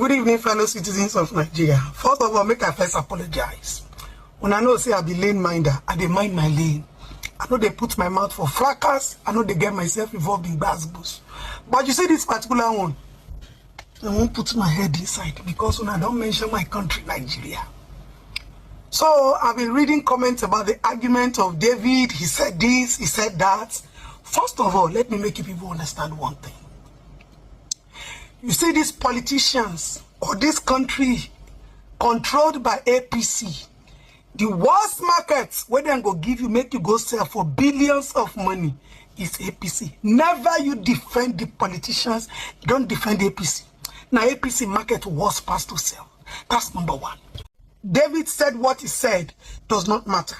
Good evening, fellow citizens of Nigeria. First of all, make I first apologize. When I know say I be lane minder, I dey mind my lane. I know they put my mouth for fracas. I know they get myself involved in bass. But you see this particular one, I won't put my head inside because when I don't mention my country, Nigeria. So I've been reading comments about the argument of David. He said this, he said that. First of all, let me make you people understand one thing. You see these politicians or this country controlled by APC, the worst markets where they go give you, make you go sell for billions of money is APC. Never you defend the politicians, don't defend APC. Now APC market was past to sell. That's number one. David said what he said does not matter.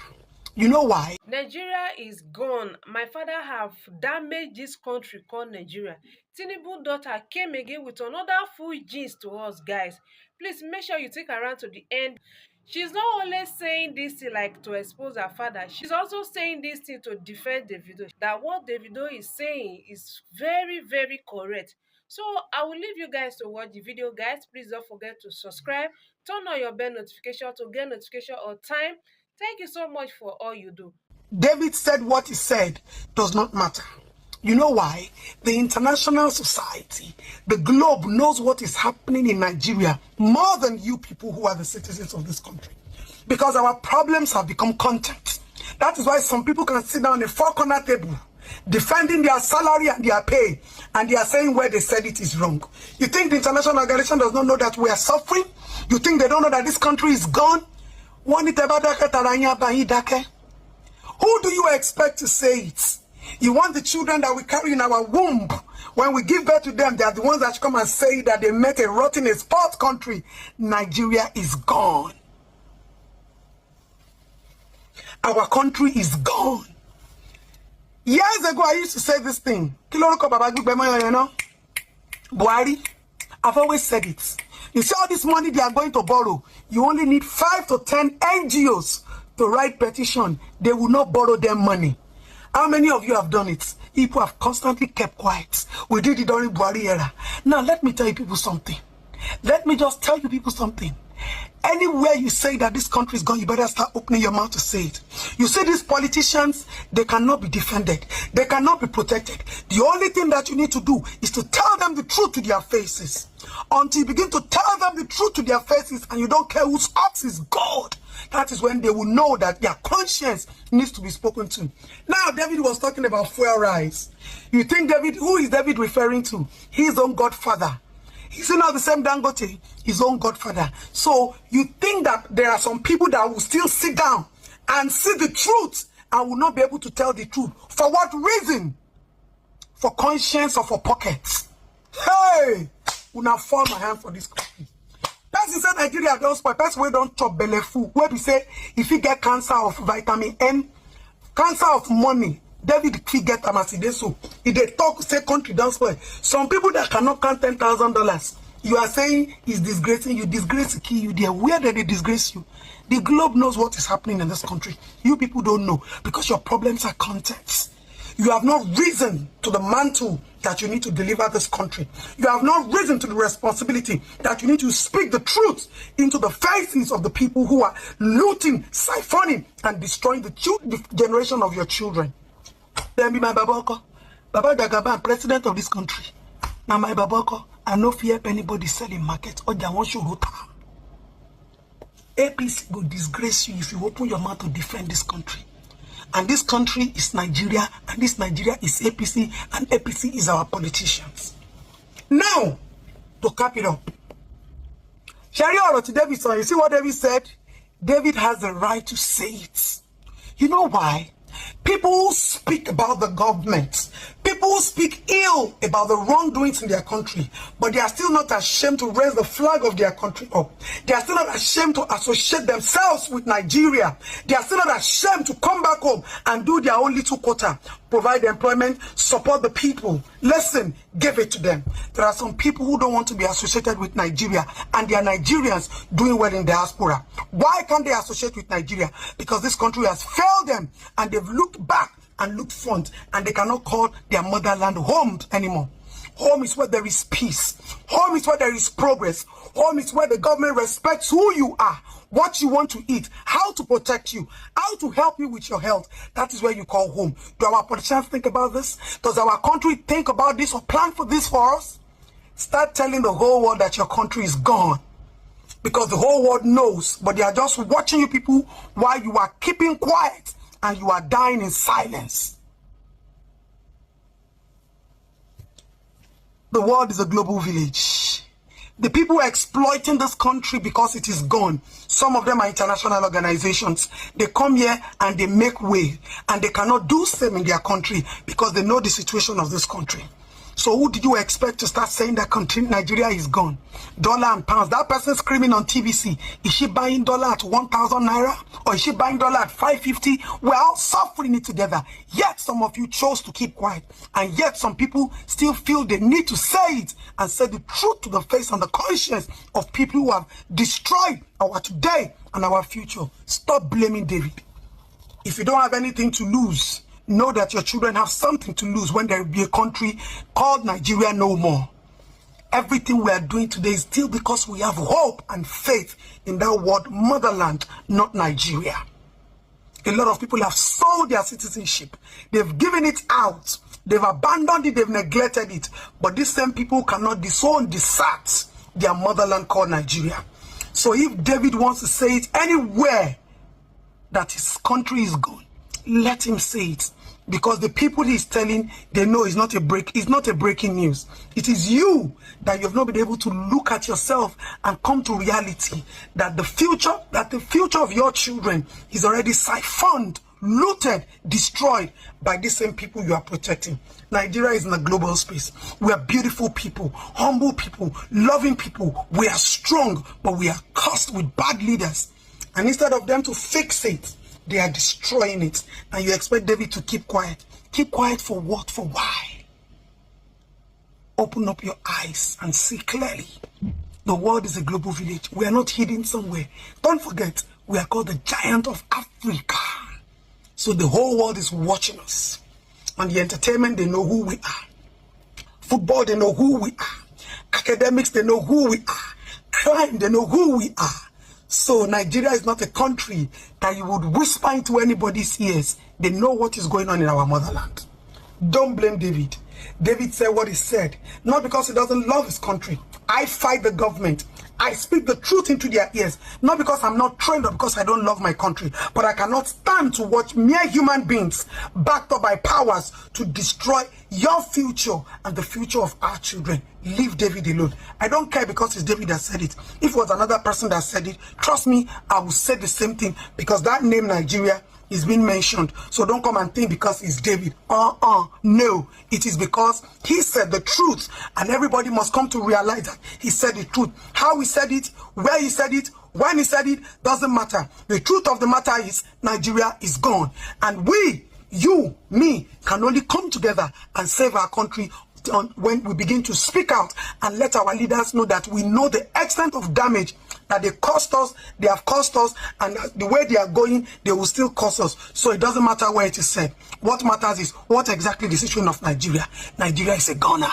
You know why? Nigeria is gone. My father have damaged this country called Nigeria. Tinubu daughter came again with another full gist to us, guys. Please make sure you take her around to the end. She's not only saying this thing like to expose her father, she's also saying this thing to defend Davido. That what Davido is saying is very, very correct. So I will leave you guys to watch the video, guys. Please don't forget to subscribe, turn on your bell notification to get notification on time. Thank you so much for all you do. David said what he said does not matter. You know why? The international society, the globe knows what is happening in Nigeria more than you people who are the citizens of this country. Because our problems have become content. That is why some people can sit down at a four-corner table defending their salary and their pay, and they are saying where they said it is wrong. You think the international organization does not know that we are suffering? You think they don't know that this country is gone? Who do you expect to say it? You want the children that we carry in our womb, when we give birth to them, they are the ones that come and say that they met a rotten sport country. Nigeria is gone. Our country is gone. Years ago, I used to say this thing. Buhari, I've always said it. You see all this money they are going to borrow, you only need 5 to 10 NGOs to write petition. They will not borrow them money. How many of you have done it? People have constantly kept quiet. We did it during Buhari era. Now let me tell you people something. Let me just tell you people something. Anywhere you say that this country is gone, you better start opening your mouth to say it. You see these politicians, they cannot be defended. They cannot be protected. The only thing that you need to do is to tell them the truth to their faces. Until you begin to tell them the truth to their faces and you don't care whose ox is God, that is when they will know that their conscience needs to be spoken to. Now, David was talking about fuel rise. You think David, who is David referring to? His own godfather. He's not the same Dangote, his own godfather. So you think that there are some people that will still sit down and see the truth and will not be able to tell the truth. For what reason? For conscience or for pockets? Hey! Will not fall my hand for this country. Person said Nigeria don't spoil. Person we don't chop belly food. Where we say if you get cancer of vitamin N, cancer of money, David fit get amasideso. So if they talk say country don't spoil. Some people that cannot count $10,000, you are saying is disgracing you, disgrace kill you there. Where did they disgrace you? The globe knows what is happening in this country. You people don't know because your problems are contents. You have not risen to the mantle that you need to deliver this country. You have not risen to the responsibility that you need to speak the truth into the faces of the people who are looting, siphoning, and destroying the generation of your children. Then be my baboko. Baba Dagaba, president of this country. Now my baboko, I no fear anybody selling market or they want you to APC will disgrace you if you open your mouth to defend this country. And this country is Nigeria, and this Nigeria is APC, and APC is our politicians. Now, to cap it up. Sharia to David, so you see what David said? David has the right to say it. You know why? People who speak about the government, people who speak ill about the wrongdoings in their country, but they are still not ashamed to raise the flag of their country up. They are still not ashamed to associate themselves with Nigeria. They are still not ashamed to come back home and do their own little quota, provide employment, support the people. Listen, give it to them. There are some people who don't want to be associated with Nigeria, and they are Nigerians doing well in diaspora. Why can't they associate with Nigeria? Because this country has failed them, and they've looked back and looked front, and they cannot call their motherland home anymore. Home is where there is peace. Home is where there is progress. Home is where the government respects who you are, what you want to eat, how to protect you, how to help you with your health. That is where you call home. Do our politicians think about this? Does our country think about this or plan for this for us? Start telling the whole world that your country is gone. Because the whole world knows, but they are just watching you people while you are keeping quiet and you are dying in silence. The world is a global village. The people are exploiting this country because it is gone. Some of them are international organizations. They come here and they make way, and they cannot do same in their country because they know the situation of this country. So who did you expect to start saying that country, Nigeria is gone? Dollar and pounds. That person screaming on TVC, is she buying dollar at 1,000 naira? Or is she buying dollar at 550? We're all suffering it together. Yet some of you chose to keep quiet. And yet some people still feel the need to say it and say the truth to the face and the conscience of people who have destroyed our today and our future. Stop blaming David. If you don't have anything to lose, know that your children have something to lose when there will be a country called Nigeria no more. Everything we are doing today is still because we have hope and faith in that word motherland, not Nigeria. A lot of people have sold their citizenship. They've given it out. They've abandoned it. They've neglected it. But these same people cannot disown, desert their motherland called Nigeria. So if David wants to say it anywhere that his country is gone, let him say it. Because the people he's telling, they know it's not a breaking news. It is you that you have not been able to look at yourself and come to reality that the future of your children is already siphoned, looted, destroyed by the same people you are protecting. Nigeria is in a global space. We are beautiful people, humble people, loving people. We are strong, but we are cursed with bad leaders. And instead of them to fix it, they are destroying it. And you expect David to keep quiet. Keep quiet for what? For why? Open up your eyes and see clearly. The world is a global village. We are not hidden somewhere. Don't forget, we are called the giant of Africa. So the whole world is watching us. On the entertainment, they know who we are. Football, they know who we are. Academics, they know who we are. Crime, they know who we are. So Nigeria is not a country that you would whisper into anybody's ears. They know what is going on in our motherland. Don't blame David. David said what he said, not because he doesn't love his country. I fight the government. I speak the truth into their ears, not because I'm not trained or because I don't love my country, but I cannot stand to watch mere human beings backed up by powers to destroy your future and the future of our children. Leave David alone. I don't care because it's David that said it. If it was another person that said it, trust me, I would say the same thing, because that name Nigeria is being mentioned. So don't come and think because it's David. No, it is because he said the truth, and everybody must come to realize that he said the truth. How he said it, where he said it, when he said it, doesn't matter. The truth of the matter is Nigeria is gone, and we, you, me, can only come together and save our country when we begin to speak out and let our leaders know that we know the extent of damage that they caused us, they have caused us, and the way they are going, they will still cause us. So it doesn't matter where it is said. What matters is what exactly the situation of Nigeria. Nigeria is a goner.